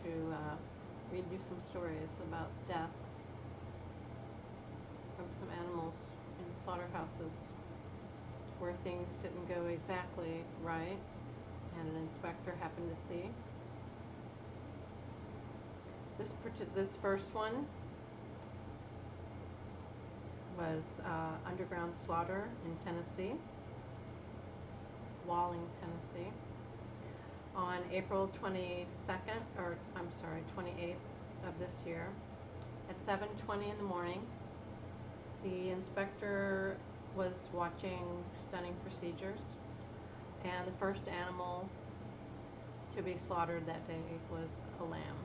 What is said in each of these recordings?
to read you some stories about death of some animals in slaughterhouses where things didn't go exactly right and an inspector happened to see. This first one was underground slaughter in Tennessee, Walling, Tennessee. On April 22nd, or I'm sorry, 28th of this year, at 7:20 in the morning, the inspector was watching stunning procedures, and the first animal to be slaughtered that day was a lamb.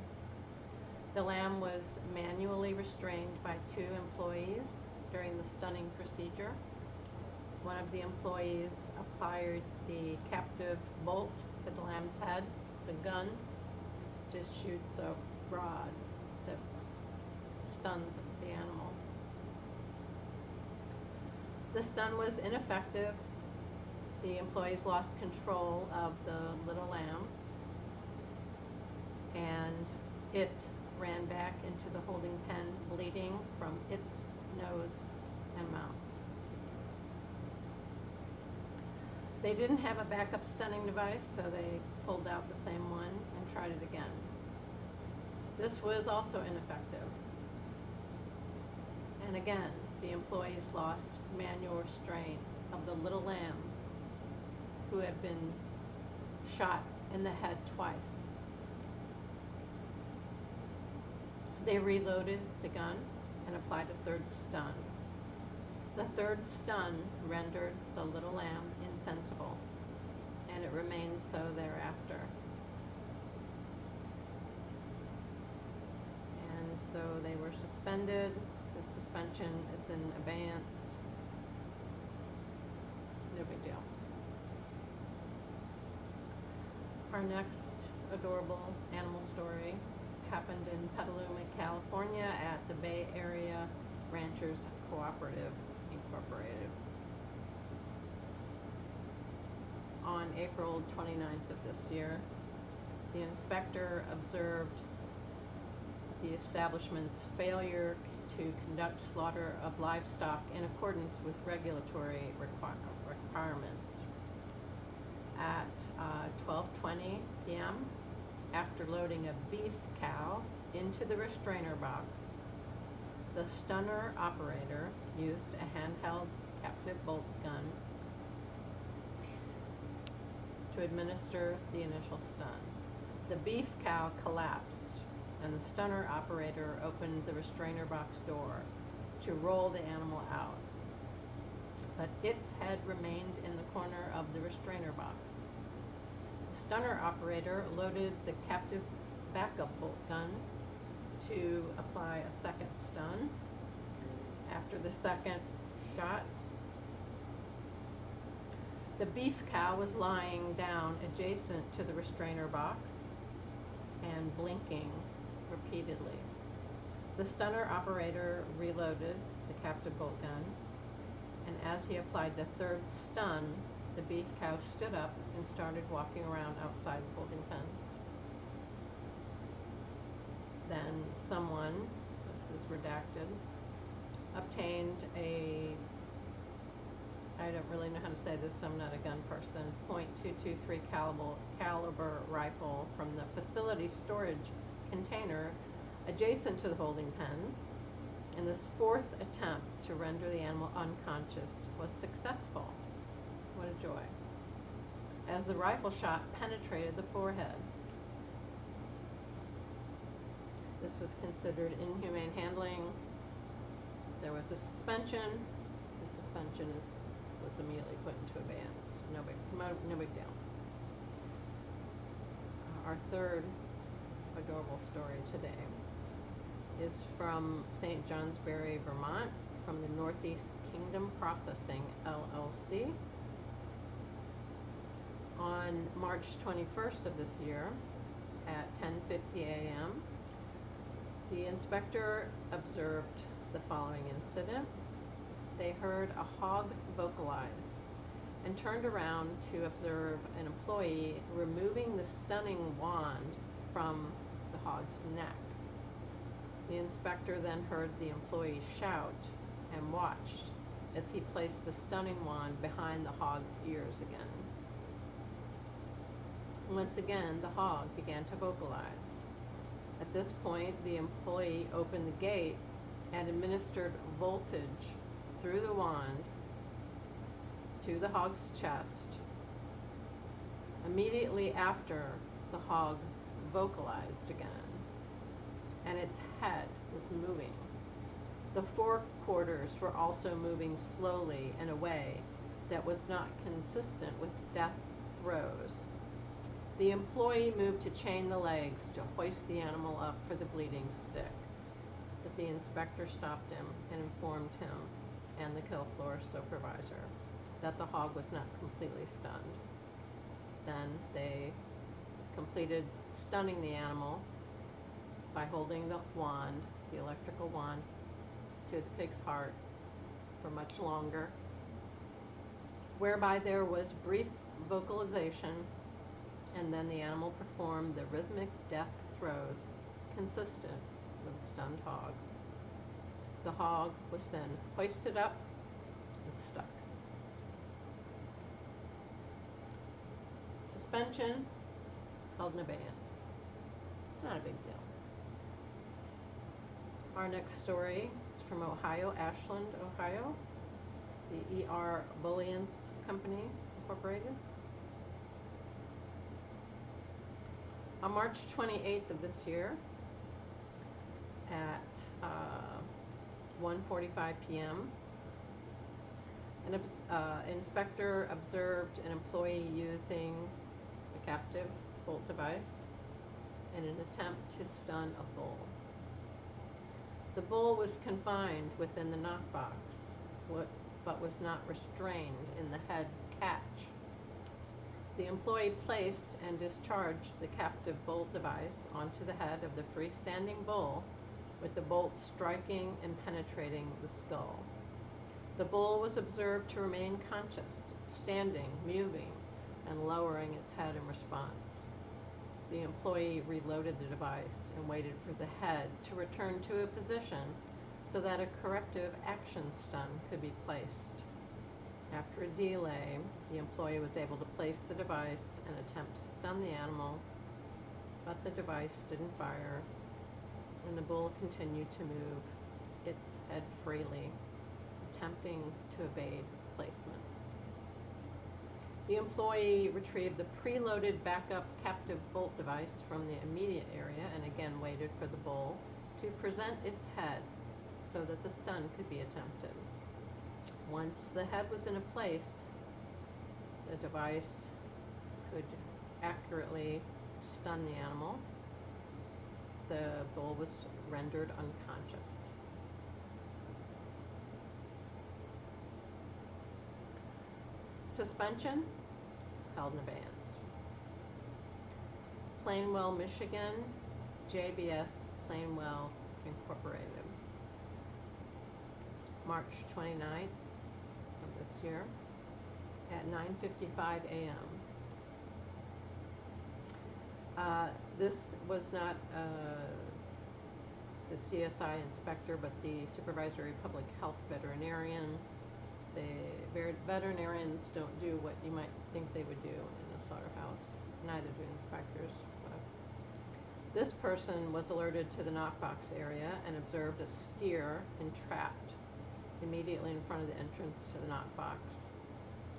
The lamb was manually restrained by 2 employees during the stunning procedure. One of the employees applied the captive bolt to the lamb's head. It's a gun, just shoots a rod that stuns the animal. The stun was ineffective. The employees lost control of the little lamb, and it ran back into the holding pen, bleeding from its nose and mouth. They didn't have a backup stunning device, so they pulled out the same one and tried it again. This was also ineffective. And again, the employees lost manual restraint of the little lamb who had been shot in the head twice. They reloaded the gun and applied a 3rd stun. The 3rd stun rendered the little lamb insensible, and it remained so thereafter. And so they were suspended. The suspension is in abeyance. No big deal. Our next adorable animal story happened in Petaluma, California at the Bay Area Ranchers Cooperative Incorporated. On April 29th of this year, the inspector observed the establishment's failure to conduct slaughter of livestock in accordance with regulatory requirements. At 12:20 p.m., after loading a beef cow into the restrainer box, the stunner operator used a handheld captive bolt gun to administer the initial stun. The beef cow collapsed, and the stunner operator opened the restrainer box door to roll the animal out, but its head remained in the corner of the restrainer box. The stunner operator loaded the captive backup bolt gun to apply a 2nd stun. After the 2nd shot, the beef cow was lying down adjacent to the restrainer box and blinking repeatedly. The stunner operator reloaded the captive bolt gun, and as he applied the 3rd stun, the beef cow stood up and started walking around outside the holding pens. Then someone, this is redacted, obtained a, I don't really know how to say this, I'm not a gun person, .223 caliber rifle from the facility storage container adjacent to the holding pens, and this 4th attempt to render the animal unconscious was successful. What a joy. As the rifle shot penetrated the forehead. This was considered inhumane handling. There was a suspension. The suspension was immediately put into abeyance. No big deal. Our 3rd adorable story today is from St. Johnsbury, Vermont, from the Northeast Kingdom Processing, LLC. On March 21st of this year, at 10:50 a.m., the inspector observed the following incident. They heard a hog vocalize and turned around to observe an employee removing the stunning wand from the hog's neck. The inspector then heard the employee shout and watched as he placed the stunning wand behind the hog's ears again. Once again, the hog began to vocalize. At this point, the employee opened the gate and administered voltage through the wand to the hog's chest. Immediately after, the hog vocalized again, and its head was moving. The forequarters were also moving slowly in a way that was not consistent with death throes. The employee moved to chain the legs to hoist the animal up for the bleeding stick, but the inspector stopped him and informed him and the kill floor supervisor that the hog was not completely stunned. Then they completed stunning the animal by holding the wand, the electrical wand, to the pig's heart for much longer, whereby there was brief vocalization, and then the animal performed the rhythmic death throes consistent with a stunned hog. The hog was then hoisted up and stuck. Suspension, held in abeyance. It's not a big deal. Our next story is from Ohio, Ashland, Ohio. The E.R. Bullions Company, Incorporated. On March 28th of this year, at 1:45 p.m., an inspector observed an employee using a captive bolt device in an attempt to stun a bull. The bull was confined within the knockbox, but was not restrained in the head catch. The employee placed and discharged the captive bolt device onto the head of the freestanding bull, with the bolt striking and penetrating the skull. The bull was observed to remain conscious, standing, moving, and lowering its head in response. The employee reloaded the device and waited for the head to return to a position so that a corrective action stun could be placed. After a delay, the employee was able to place the device and attempt to stun the animal, but the device didn't fire, and the bull continued to move its head freely, attempting to evade placement. The employee retrieved the preloaded backup captive bolt device from the immediate area and again waited for the bull to present its head so that the stun could be attempted. Once the head was in a place, the device could accurately stun the animal. The bull was rendered unconscious. Suspension, held in abeyance. Plainwell, Michigan, JBS Plainwell Incorporated. March 29th of this year at 9:55 a.m. This was not the CSI inspector, but the supervisory public health veterinarian. The veterinarians don't do what you might think they would do in a slaughterhouse. Neither do inspectors. This person was alerted to the knockbox area and observed a steer entrapped immediately in front of the entrance to the knockbox.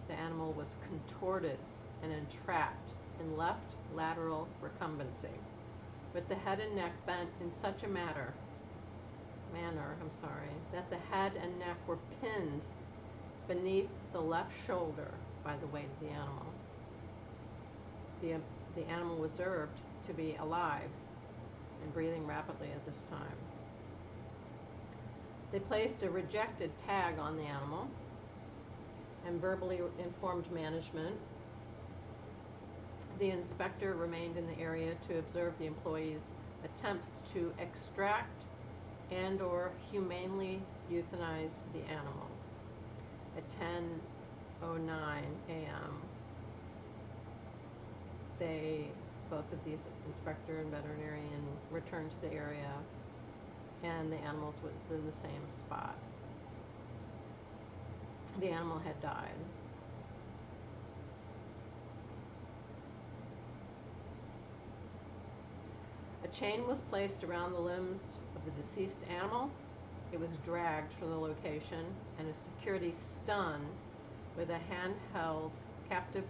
The animal was contorted and entrapped in left lateral recumbency, with the head and neck bent in such a manner that the head and neck were pinned beneath the left shoulder by the weight of the animal. The animal was observed to be alive and breathing rapidly at this time. They placed a rejected tag on the animal and verbally informed management. The inspector remained in the area to observe the employee's attempts to extract and/or humanely euthanize the animal. At 10:09 a.m., they Both of these, inspector and veterinarian, returned to the area, and the animals was in the same spot. The animal had died. A chain was placed around the limbs of the deceased animal. It was dragged from the location, and a security stun with a handheld captive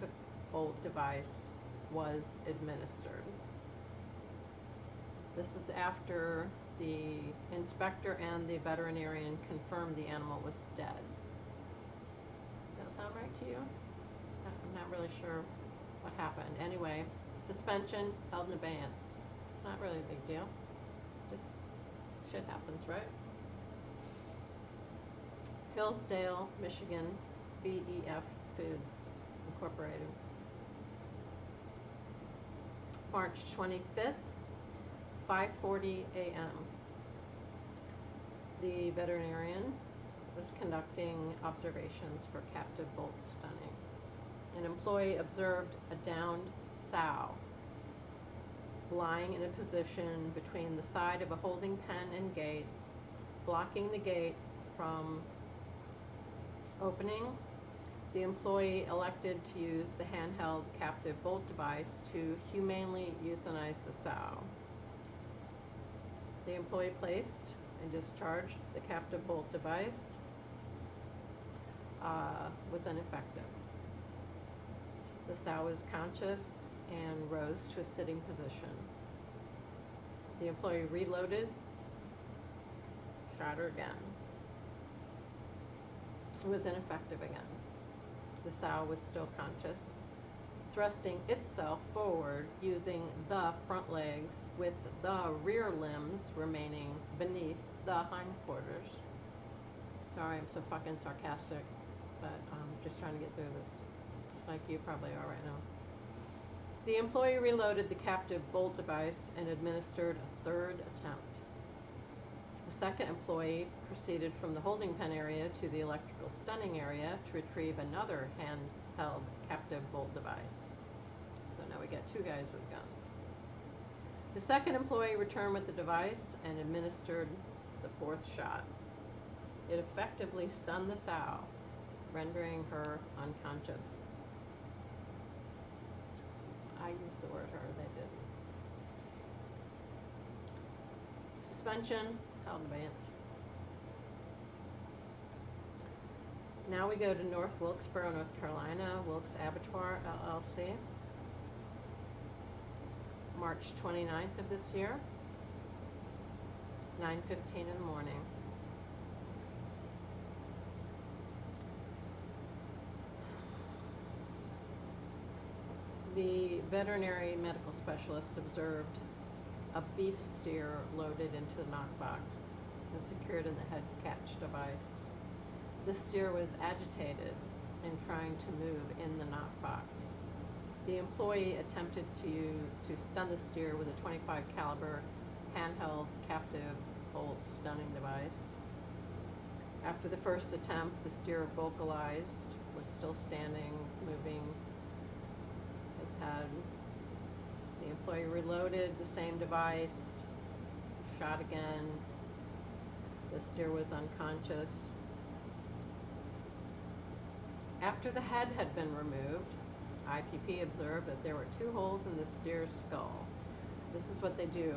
bolt device was administered. This is after the inspector and the veterinarian confirmed the animal was dead. Does that sound right to you? I'm not really sure what happened. Anyway, suspension, held in abeyance. It's not really a big deal. Just shit happens, right? Hillsdale, Michigan, BEF Foods Incorporated. March 25th, 5:40 a.m. The veterinarian was conducting observations for captive bolt stunning. An employee observed a downed sow lying in a position between the side of a holding pen and gate, blocking the gate from opening. The employee elected to use the handheld captive bolt device to humanely euthanize the sow. The employee placed and discharged the captive bolt device. Was ineffective. The sow was conscious and rose to a sitting position. The employee reloaded, shot her again. It was ineffective again. The sow was still conscious, thrusting itself forward using the front legs with the rear limbs remaining beneath the hindquarters. Sorry, I'm so fucking sarcastic, but I'm just trying to get through this, just like you probably are right now. The employee reloaded the captive bolt device and administered a third attempt. The second employee proceeded from the holding pen area to the electrical stunning area to retrieve another handheld captive bolt device. So now we got two guys with guns. The second employee returned with the device and administered the fourth shot. It effectively stunned the sow, rendering her unconscious. I used the word her, they didn't. Suspension, held in abeyance. Now we go to North Wilkesboro, North Carolina, Wilkes Abattoir, LLC. March 29th of this year, 9:15 in the morning. The veterinary medical specialist observed a beef steer loaded into the knockbox and secured in the head catch device. The steer was agitated and trying to move in the knockbox. The employee attempted to stun the steer with a .25 caliber handheld captive bolt stunning device. After the first attempt, the steer vocalized, was still standing, moving his head. The employee reloaded the same device, shot again. The steer was unconscious. After the head had been removed, IPP observed that there were 2 holes in the steer's skull. This is what they do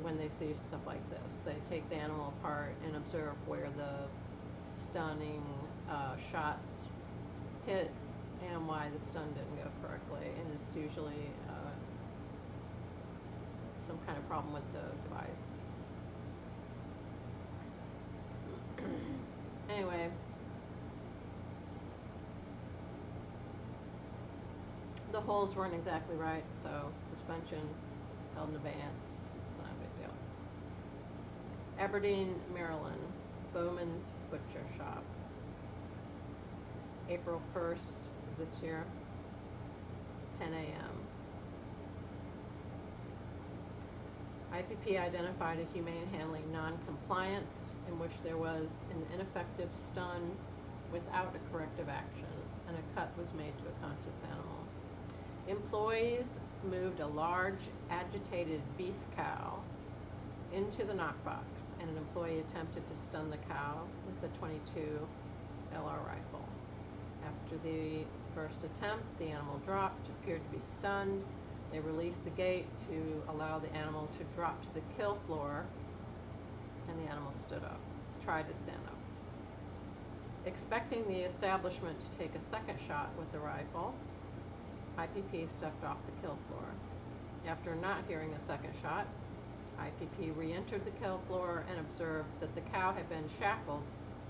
when they see stuff like this. They take the animal apart and observe where the stunning shots hit and why the stun didn't go correctly. And it's usually some kind of problem with the device. Anyway, the holes weren't exactly right, so suspension, held in abeyance. It's not a big deal. Aberdeen, Maryland, Bowman's Butcher Shop. April 1st of this year, 10 a.m. IPP identified a humane handling non-compliance in which there was an ineffective stun without a corrective action, and a cut was made to a conscious animal. Employees moved a large, agitated beef cow into the knockbox, and an employee attempted to stun the cow with the .22 LR rifle. After the first attempt, the animal dropped, appeared to be stunned. They released the gate to allow the animal to drop to the kill floor, and the animal stood up, tried to stand up. Expecting the establishment to take a second shot with the rifle, IPP stepped off the kill floor. After not hearing a second shot, IPP re-entered the kill floor and observed that the cow had been shackled,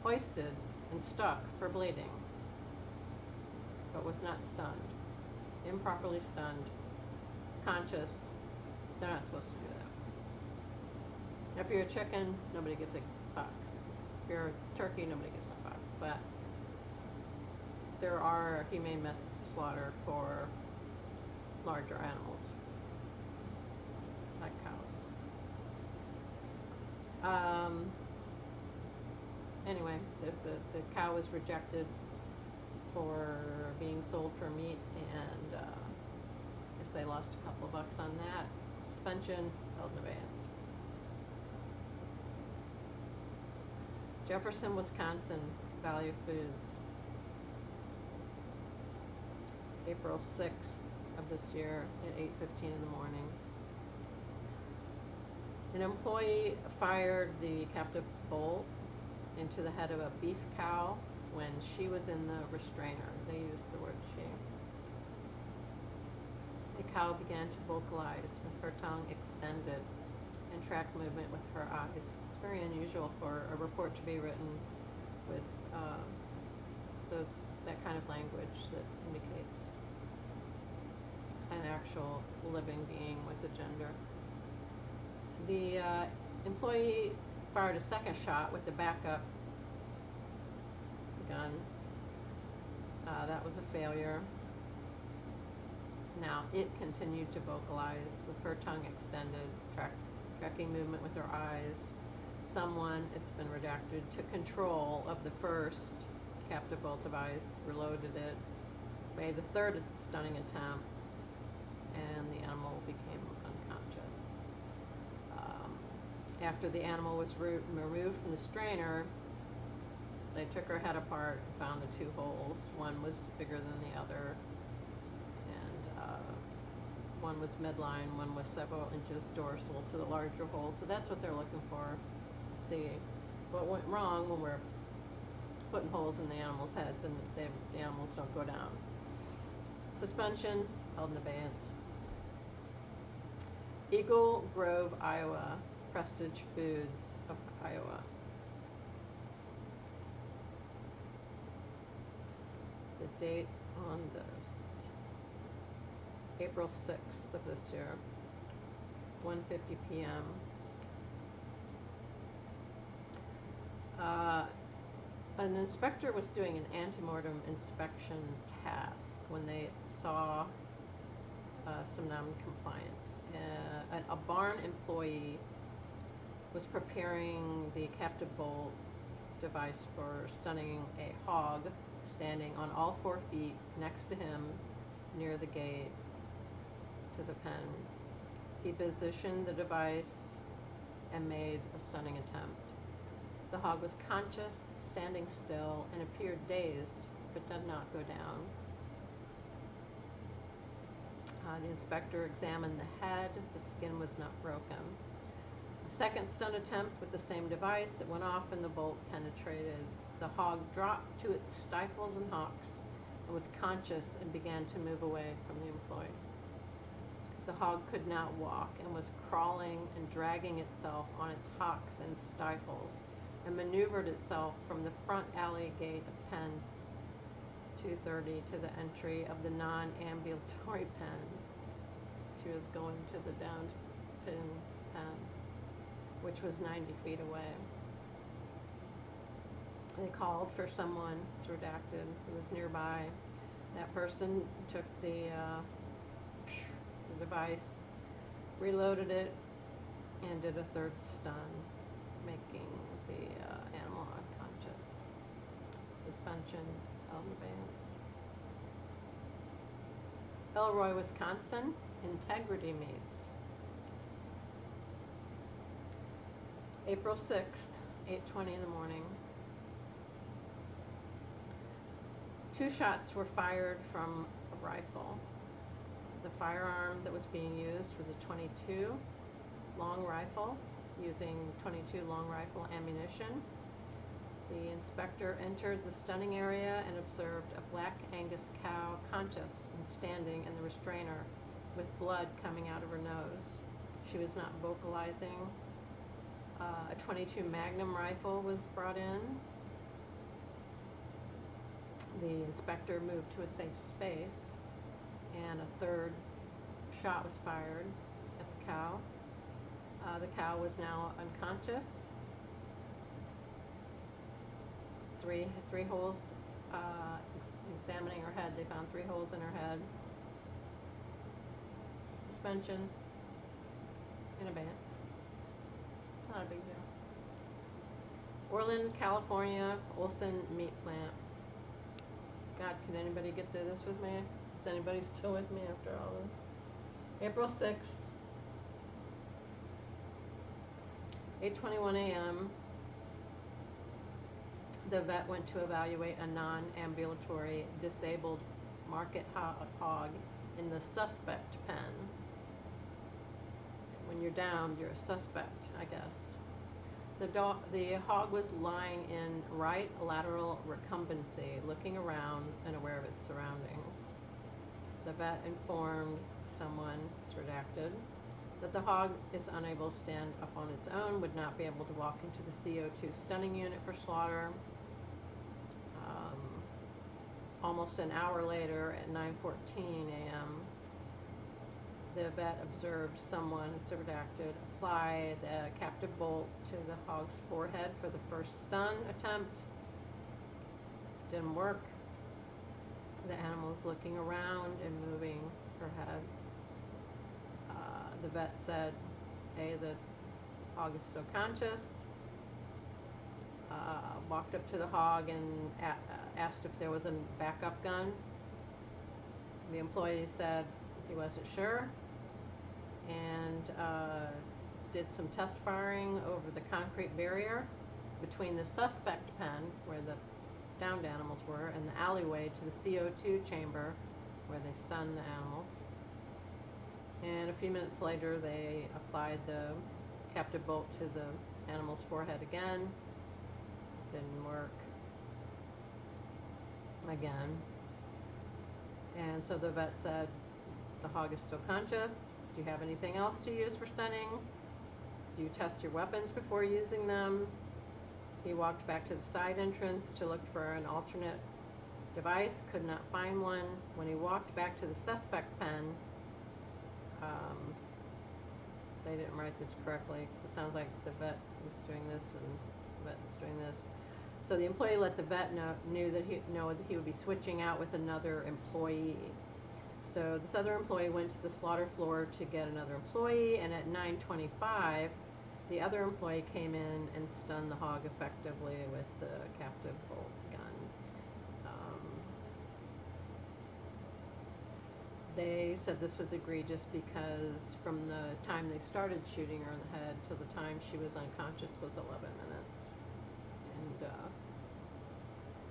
hoisted, and stuck for bleeding, but was not stunned. Improperly stunned, conscious. They're not supposed to do that. If you're a chicken, nobody gets a fuck. If you're a turkey, nobody gets a fuck. But there are humane methods of slaughter for larger animals, like cows. Anyway, the cow was rejected for being sold for meat, and I guess they lost a couple of bucks on that. Suspension, held in abeyance. Jefferson, Wisconsin, Value Foods. April 6th of this year at 8:15 in the morning. An employee fired the captive bolt into the head of a beef cow when she was in the restrainer. They used the word she. The cow began to vocalize with her tongue extended and track movement with her eyes. It's very unusual for a report to be written with that kind of language that indicates an actual living being with a gender. The employee fired a second shot with the backup gun. That was a failure. Now it continued to vocalize with her tongue extended, tracking movement with her eyes. Someone, it's been redacted, took control of the first captive bolt device, reloaded it, made the third stunning attempt, and the animal became unconscious. After the animal was removed from the strainer, they took her head apart and found the two holes. One was bigger than the other, and one was midline, one was several inches dorsal to the larger hole. So that's what they're looking for, to see what went wrong when we're putting holes in the animals' heads and the animals don't go down. Suspension, held in abeyance. Eagle Grove, Iowa, Prestige Foods of Iowa. The date on this, April 6th of this year, 1:50 p.m. An inspector was doing an antemortem inspection task when they saw some non-compliance. A barn employee was preparing the captive bolt device for stunning a hog standing on all 4 feet next to him near the gate to the pen. He positioned the device and made a stunning attempt. The hog was conscious, standing still, and appeared dazed, but did not go down. The inspector examined the head. The skin was not broken. A second stun attempt with the same device. It went off and the bolt penetrated. The hog dropped to its stifles and hocks and was conscious and began to move away from the employee. The hog could not walk and was crawling and dragging itself on its hocks and stifles and maneuvered itself from the front alley gate of pen 230 to the entry of the non-ambulatory pen. She was going to the down pen, which was 90 feet away. They called for someone, it's redacted, who was nearby. That person took the device, reloaded it, and did a third stun, making the animal unconscious. Suspension, held in abeyance. Elroy, Wisconsin. integrity meets. April 6th, 8:20 in the morning. 2 shots were fired from a rifle. The firearm that was being used was a .22 long rifle, using .22 long rifle ammunition. The inspector entered the stunning area and observed a black Angus cow conscious and standing in the restrainer with blood coming out of her nose. She was not vocalizing. A .22 Magnum rifle was brought in. The inspector moved to a safe space, and a 3rd shot was fired at the cow. The cow was now unconscious. Three holes, examining her head, they found 3 holes in her head. Suspension in abeyance. It's not a big deal. Orland, California, Olson Meat Plant. God, can anybody get through this with me? Is anybody still with me after all this? April 6th, 8:21 a.m. The vet went to evaluate a non-ambulatory disabled market hog in the suspect pen. When you're down, you're a suspect, I guess. The hog was lying in right lateral recumbency, looking around and aware of its surroundings. The vet informed someone, it's redacted, that the hog is unable to stand up on its own, would not be able to walk into the CO2 stunning unit for slaughter. Almost an hour later, at 9:14 a.m., the vet observed someone, it's redacted, apply the captive bolt to the hog's forehead for the first stun attempt. Didn't work. The animal is looking around and moving her head. The vet said, hey, the hog is still conscious. Walked up to the hog and asked if there was a backup gun. The employee said he wasn't sure, and did some test firing over the concrete barrier between the suspect pen, where the downed animals were, and the alleyway to the CO2 chamber, where they stunned the animals. And a few minutes later, they applied the captive bolt to the animal's forehead again. Didn't work. Again. And so the vet said, the hog is still conscious. Do you have anything else to use for stunning? Do you test your weapons before using them? He walked back to the side entrance to look for an alternate device, could not find one. When he walked back to the suspect pen, they didn't write this correctly, because it sounds like the vet was doing this and the vet's doing this. So the employee let the vet know that he would be switching out with another employee. So this other employee went to the slaughter floor to get another employee, and at 9:25, the other employee came in and stunned the hog effectively with the captive bolt gun. They said this was egregious because from the time they started shooting her in the head till the time she was unconscious was 11 minutes. And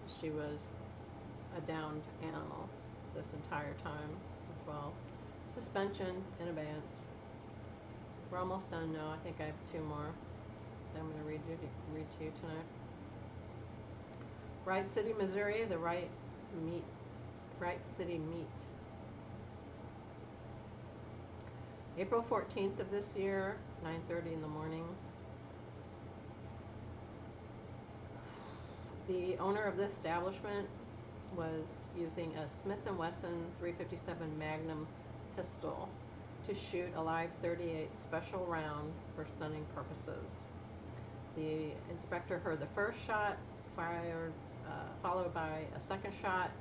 she was a downed animal this entire time as well. Suspension in abeyance. We're almost done now. I think I have 2 more that I'm going to read to you tonight. Wright City, Missouri, the Wright City Meat. April 14th of this year, 9:30 in the morning. The owner of this establishment was using a Smith & Wesson .357 Magnum pistol to shoot a live .38 special round for stunning purposes. The inspector heard the first shot fired, followed by a second shot.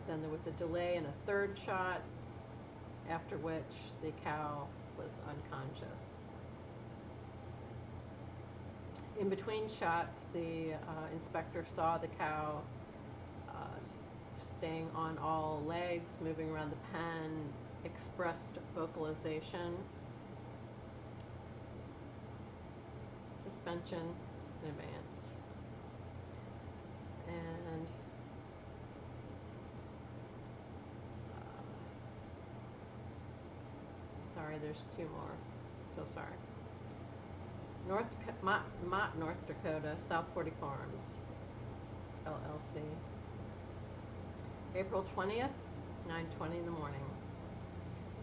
Then there was a delay and a third shot, after which the cow was unconscious. In between shots, the inspector saw the cow staying on all legs, moving around the pen, expressed vocalization, suspension in advance. And sorry, there's two more. So sorry. Mott, North Dakota, South 40 Farms, LLC. April 20th, 9:20 in the morning.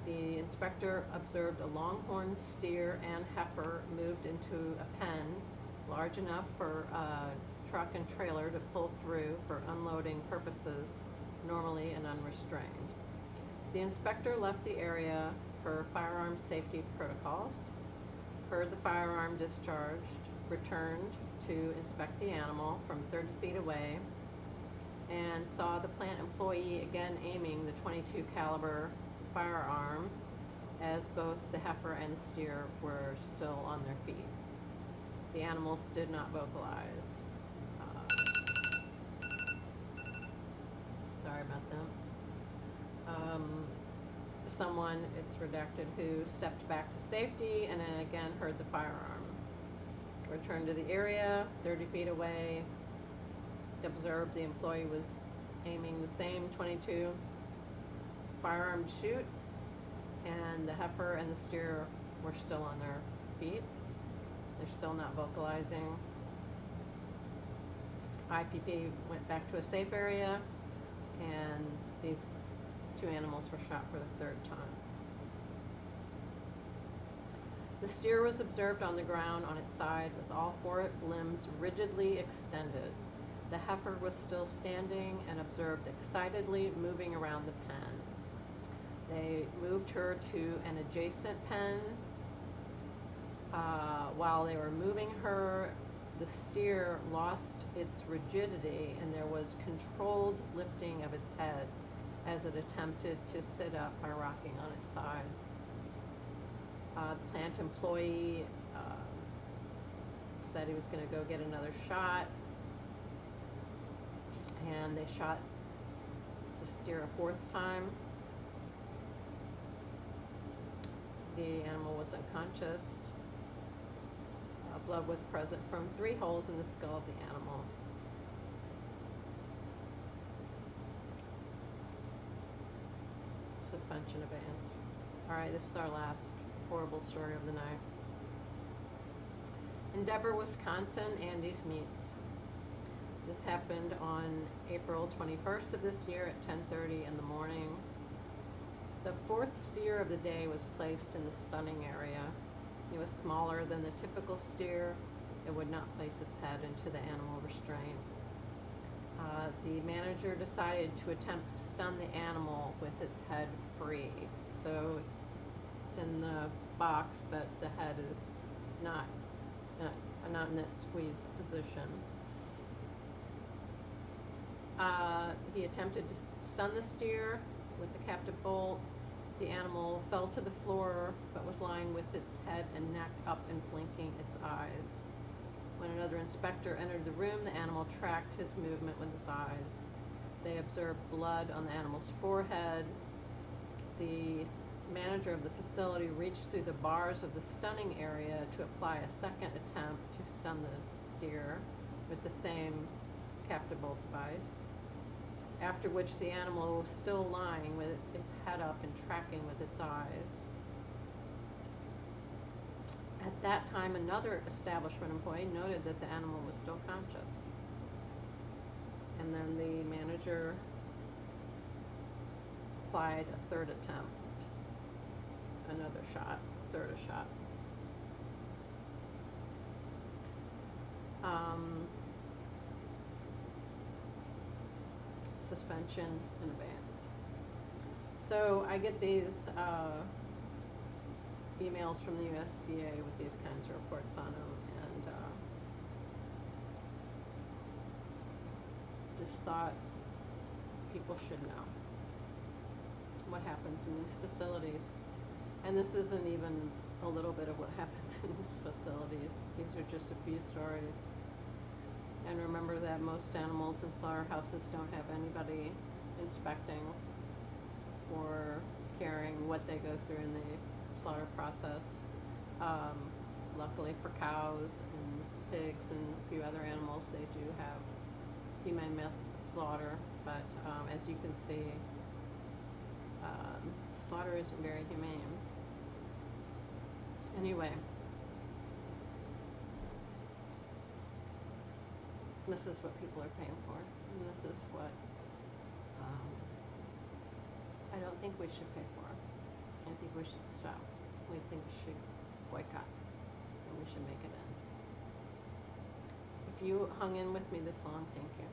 The inspector observed a longhorn steer and heifer moved into a pen large enough for a truck and trailer to pull through for unloading purposes, normally and unrestrained. The inspector left the area per firearm safety protocols, heard the firearm discharged, returned to inspect the animal from 30 feet away, and saw the plant employee again aiming the .22 caliber firearm as both the heifer and the steer were still on their feet. The animals did not vocalize. Sorry about that. Someone, it's redacted, who stepped back to safety and then again heard the firearm. Returned to the area, 30 feet away, observed the employee was aiming the same .22 firearm to shoot, and the heifer and the steer were still on their feet. They're still not vocalizing. IPP went back to a safe area, and these two animals were shot for the third time. The steer was observed on the ground on its side with all four limbs rigidly extended. The heifer was still standing and observed excitedly moving around the pen. They moved her to an adjacent pen. While they were moving her, the steer lost its rigidity and there was controlled lifting of its head as it attempted to sit up by rocking on its side. The plant employee said he was going to go get another shot, and they shot the steer a fourth time. The animal was unconscious. Blood was present from 3 holes in the skull of the animal. Suspension of bands. Alright, this is our last horrible story of the night. Endeavor, Wisconsin, Andy's Meats. This happened on April 21st of this year at 10:30 in the morning. The fourth steer of the day was placed in the stunning area. It was smaller than the typical steer. It would not place its head into the animal restraint. The manager decided to attempt to stun the animal with its head free. So it's in the box, but the head is not in that squeezed position. He attempted to stun the steer with the captive bolt. The animal fell to the floor, but was lying with its head and neck up and blinking its eyes. When another inspector entered the room, the animal tracked his movement with his eyes. They observed blood on the animal's forehead. The manager of the facility reached through the bars of the stunning area to apply a second attempt to stun the steer with the same captive bolt device, after which the animal was still lying with its head up and tracking with its eyes. At that time, another establishment employee noted that the animal was still conscious. And then the manager applied a third attempt, another shot, third shot. Suspension in advance. So I get these emails from the USDA with these kinds of reports on them, and just thought people should know what happens in these facilities. And this isn't even a little bit of what happens in these facilities. These are just a few stories. And remember that most animals in slaughterhouses don't have anybody inspecting or hearing what they go through in the slaughter process. Luckily for cows and pigs and a few other animals, they do have humane methods of slaughter, but as you can see, slaughter isn't very humane. Anyway, this is what people are paying for, and this is what I don't think we should pay for. I think we should stop. We think we should boycott, and we should make it end. If you hung in with me this long, thank you.